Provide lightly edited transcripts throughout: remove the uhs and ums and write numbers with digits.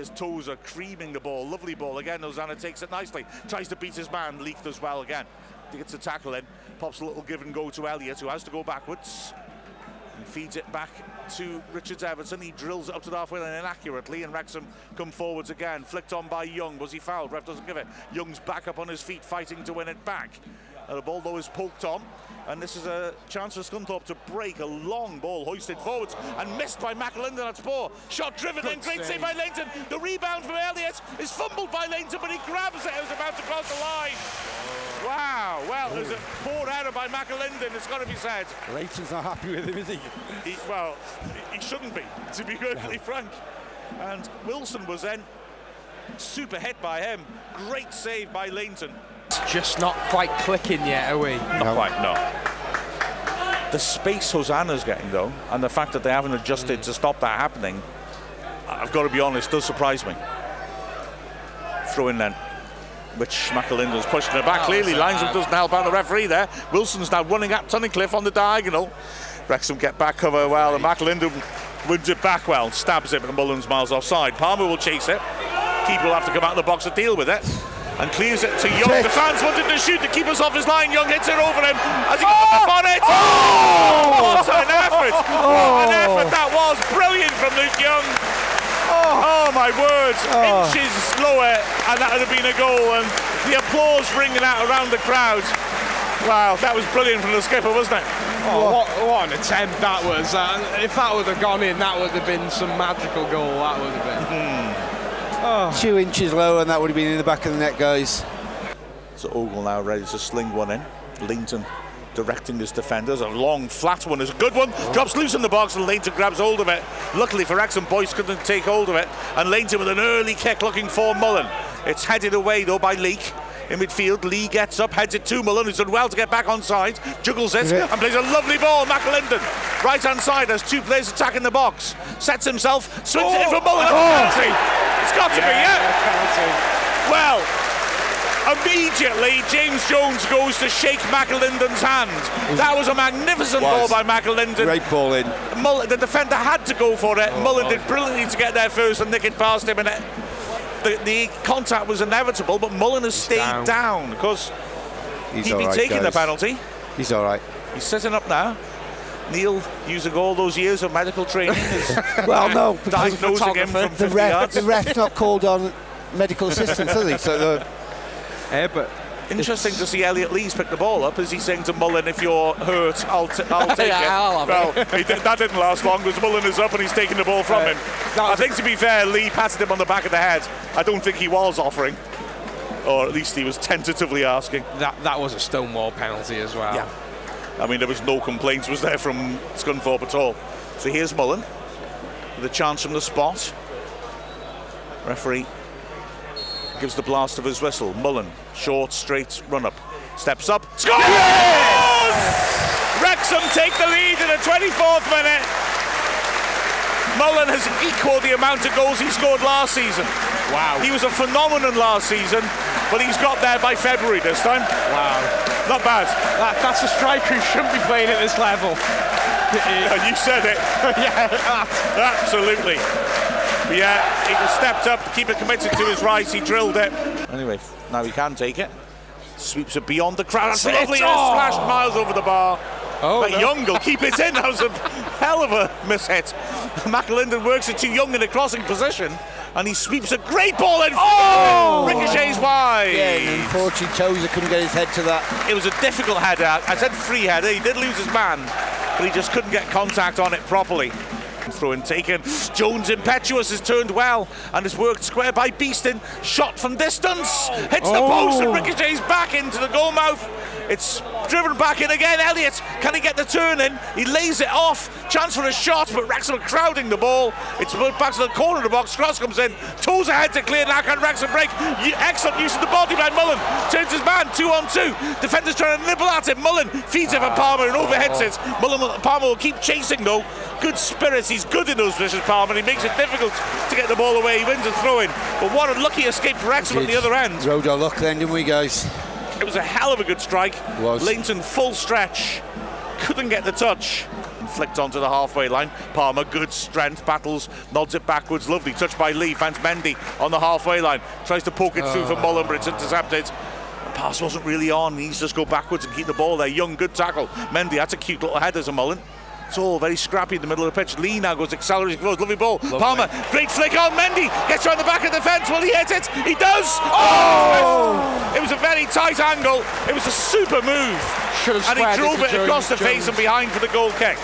Here's Tozer creaming the ball, lovely ball again. Ozana takes it nicely, tries to beat his man, leaked as well again. He gets a tackle in, pops a little give and go to Elliott, who has to go backwards and feeds it back to Richards Everton. He drills it up to the halfway line inaccurately, and Wrexham come forwards again. Flicked on by Young. Was he fouled? Ref doesn't give it. Young's back up on his feet, fighting to win it back. And the ball though is poked on, and this is a chance for Scunthorpe to break. A long ball hoisted forwards and missed by McAlinden. That's poor. Shot driven in, great save by Leighton. The rebound from Elliott is fumbled by Leighton, but he grabs it. It was about to cross the line. Wow, well, there's a poor error by McAlinden, it's got to be said. Leighton's not happy with him, is he? Well, he shouldn't be, to be perfectly frank. And Wilson was then super hit by him. Great save by Leighton. It's just not quite clicking yet, are we? Not quite, no. The space Hosanna's getting, though, and the fact that they haven't adjusted to stop that happening, I've got to be honest, does surprise me. Throw in then, which McAlinden's pushing it back. Clearly, linesman doesn't help out the referee there. Wilson's now running at Tunnicliffe on the diagonal. Wrexham get back cover well, and McAlinden wins it back well, stabs it, but Mullen's miles offside. Palmer will chase it. Keeper will have to come out of the box to deal with it, and clears it to Young. The fans wanted to shoot, the keeper's off his line. Young hits it over him as he got up on it. What an effort! What an effort that was! Brilliant from Luke Young. Oh my word, inches lower and that would have been a goal, and the applause ringing out around the crowd. Wow, that was brilliant from the skipper, wasn't it? Oh, what an attempt that was. If that would have gone in, that would have been some magical goal, that would have been. 2 inches lower and that would have been in the back of the net, guys. So Ogle now ready to sling one in. Leighton directing his defenders. A long flat one is a good one. Drops loose in the box and Leighton grabs hold of it. Luckily for Wrexham, Boyce couldn't take hold of it, and Leighton with an early kick looking for Mullen. It's headed away though by Leake. In midfield, Lee gets up, heads it to Mullen, who's done well to get back on side, juggles it, and plays a lovely ball. McAlinden, right hand side, has 2 players attacking the box, sets himself, swings it in for Mullen. Penalty. It's got to be, penalty. Well, immediately James Jones goes to shake McAlinden's hand. That was a magnificent ball by McAlinden. Great ball in. Mullen, the defender had to go for it. Mullen did brilliantly to get there first and nick it past him, and the contact was inevitable, but Mullen has stayed down because he'd be taking the penalty. He's all right. He's sitting up now. Neil, using all those years of medical training, is well, no, diagnosing him from 50 yards. The ref not called on medical assistance, has he? So but interesting to see Elliot Lees pick the ball up. Is he saying to Mullen, if you're hurt, I'll take it? Well, that didn't last long because Mullen is up and he's taking the ball from him. I think, to be fair, Lee patted him on the back of the head. I don't think he was offering, or at least he was tentatively asking. That was a stonewall penalty as well. Yeah. I mean, there was no complaints, was there, from Scunthorpe at all. So here's Mullen with a chance from the spot. Referee gives the blast of his whistle. Mullen, short, straight run-up. Steps up. Scores! Wrexham take the lead in the 24th minute. Mullen has equalled the amount of goals he scored last season. Wow. He was a phenomenon last season, but he's got there by February this time. Wow. Not bad. That's a striker who shouldn't be playing at this level. You said it. Yeah. Absolutely. But yeah, he just stepped up, keeper committed to his right, he drilled it. Anyway, now he can take it. Sweeps it beyond the crowd. That's lovely. It's slashed miles over the bar. But Young will keep it in. That was a hell of a mishit. McAlinden works it to Young in a crossing position, and he sweeps a great ball in. Ricochets wide. Yeah, unfortunately, Tozer couldn't get his head to that. It was a difficult header. I said free header. He did lose his man, but he just couldn't get contact on it properly. Throw in taken. Jones impetuous has turned well and has worked square by Beeston. Shot from distance. Hits the post and ricochets back into the goal mouth. It's driven back in again. Elliott, can he get the turn in? He lays it off. Chance for a shot, but Wrexham are crowding the ball. It's put back to the corner of the box. Cross comes in. Toes ahead to clear. Now can Wrexham break? Excellent use of the body by Mullen. Turns his man 2-on-2. Defenders trying to nibble at him. Mullen feeds it for Palmer and overhits it. Palmer will keep chasing though. Good spirits. He's good in those positions, Palmer. He makes it difficult to get the ball away. He wins a throw in. But what a lucky escape for Wrexham at the other end. Rode our luck then, didn't we, guys? It was a hell of a good strike. Was. Leighton full stretch, couldn't get the touch. flicked onto the halfway line. Palmer, good strength, battles, nods it backwards. Lovely touch by Lee. Finds Mendy on the halfway line. Tries to poke it through for Mullen, but it's intercepted. The pass wasn't really on. He needs to just go backwards and keep the ball there. Young, good tackle. Mendy, that's a cute little header to Mullen. It's all very scrappy in the middle of the pitch. Lee now goes accelerating forward. Lovely ball. Lovely. Palmer, great flick on. Mendy gets around the back of the fence. Will he hit it? He does. Oh! It was a very tight angle. It was a super move. And he drove it across the face and behind for the goal kick.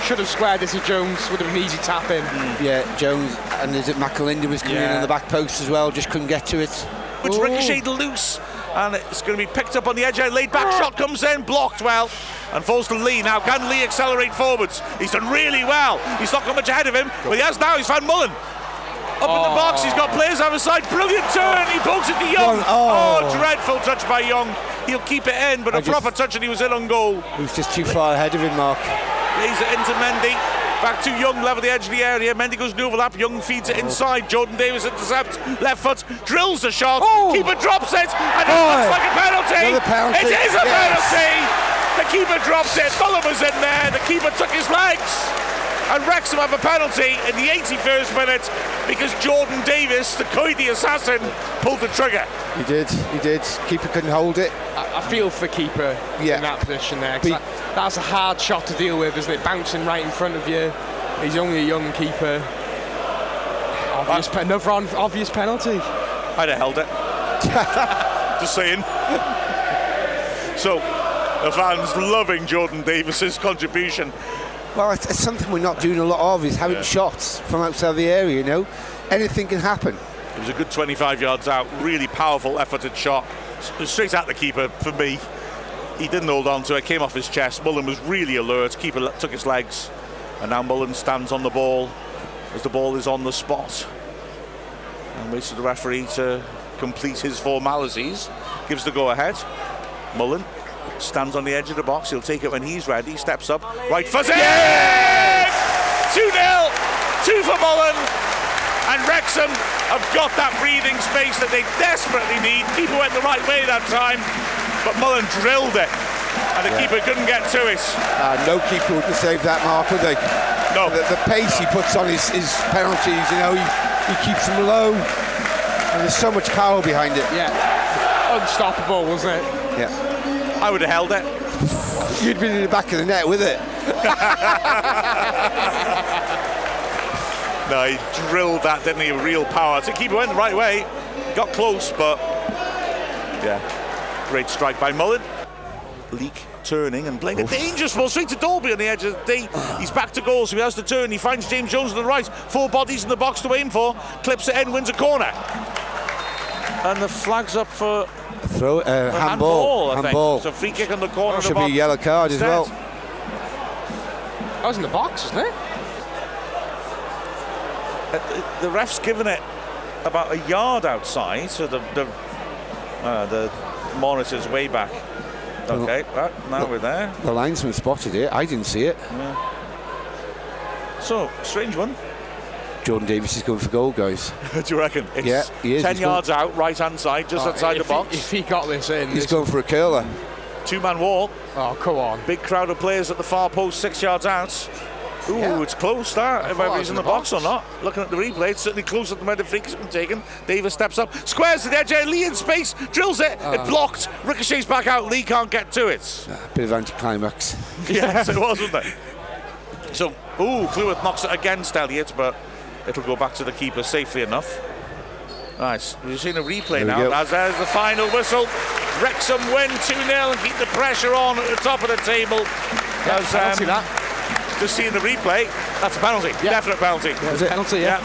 Should have squared this if Jones would have been an easy tap in. Yeah, Jones, and is it McAlinda was coming in on the back post as well, just couldn't get to it. Which ricocheted loose, and it's going to be picked up on the edge. Laid back shot comes in, blocked well, and falls to Lee. Now, can Lee accelerate forwards? He's done really well. He's not got much ahead of him, but he has now. He's found Mullen. Up in the box, he's got players either side. Brilliant turn, he pokes it to Young. Dreadful touch by Young. He'll keep it in, but a proper touch and he was in on goal. He was just too far ahead of him, Mark. Lays it into Mendy. Back to Young, level the edge of the area. Mendy goes to overlap. Young feeds it inside. Jordan Davis intercepts. Left foot, drills the shot. Keeper drops it, and it looks like a penalty. It is a penalty. The keeper drops it. Mullen was in there. The keeper took his legs. And Wrexham have a penalty in the 81st minute because Jordan Davis, the Coyote assassin, pulled the trigger. He did. Keeper couldn't hold it. I feel for keeper in that position there. That's a hard shot to deal with, isn't it? Bouncing right in front of you. He's only a young keeper. Another obvious penalty. I'd have held it. Just saying. So, the fans loving Jordan Davis's contribution. Well, it's something we're not doing a lot of, is having shots from outside the area, you know. Anything can happen. It was a good 25 yards out, really powerful, efforted shot. Straight at the keeper for me. He didn't hold on to it, came off his chest. Mullen was really alert, keeper took his legs. And now Mullen stands on the ball as the ball is on the spot. And waits for the referee to complete his formalities. Gives the go-ahead. Mullen stands on the edge of the box. He'll take it when he's ready. Steps up. Right foot. 2-0. 2 for Mullen. And Wrexham have got that breathing space that they desperately need. Keeper went the right way that time, but Mullen drilled it, and the keeper couldn't get to it. No keeper would have saved that, Mark, would they? No. The pace he puts on his penalties, you know, he keeps them low, and there's so much power behind it. Yeah. Unstoppable, wasn't it? Yeah. I would have held it. You'd been in the back of the net with it. No, he drilled that, didn't he? Real power. The keeper went the right way. Got close, but great strike by Mullen. Leak turning and playing a dangerous ball straight to Dolby on the edge of the D. He's back to goal, so he has to turn. He finds James Jones on the right. 4 bodies in the box to aim for. Clips it in, wins a corner. And the flag's up for handball. I think. So free kick on the corner of the box. Should be a yellow card as well. That was in the box, wasn't it? The ref's given it about a yard outside, so the monitor's way back. Okay, now we're there. The linesman spotted it. I didn't see it. Yeah. So, strange one. Jordan Davis is going for goal, guys. Do you reckon? It's he is. 10 yards out, right-hand side, just outside the box. If he got this in... He's going for a curler. 2-man wall. Oh, come on. Big crowd of players at the far post, 6 yards out. Ooh, it's close, that. Whether he's in the box or not. Looking at the replay, it's certainly closer than where the free kick's been taken. Davis steps up, squares to the edge, Lee in space, drills it, it blocked, ricochets back out, Lee can't get to it. Bit of anticlimax. Yes, it was, wasn't it? So, Cleworth knocks it against Elliott, but it'll go back to the keeper safely enough. Nice. We've seen a replay now, as there's the final whistle. Wrexham win 2-0 and keep the pressure on at the top of the table. Penalty that. Just seeing the replay, that's a penalty. Definite penalty. Penalty, yeah.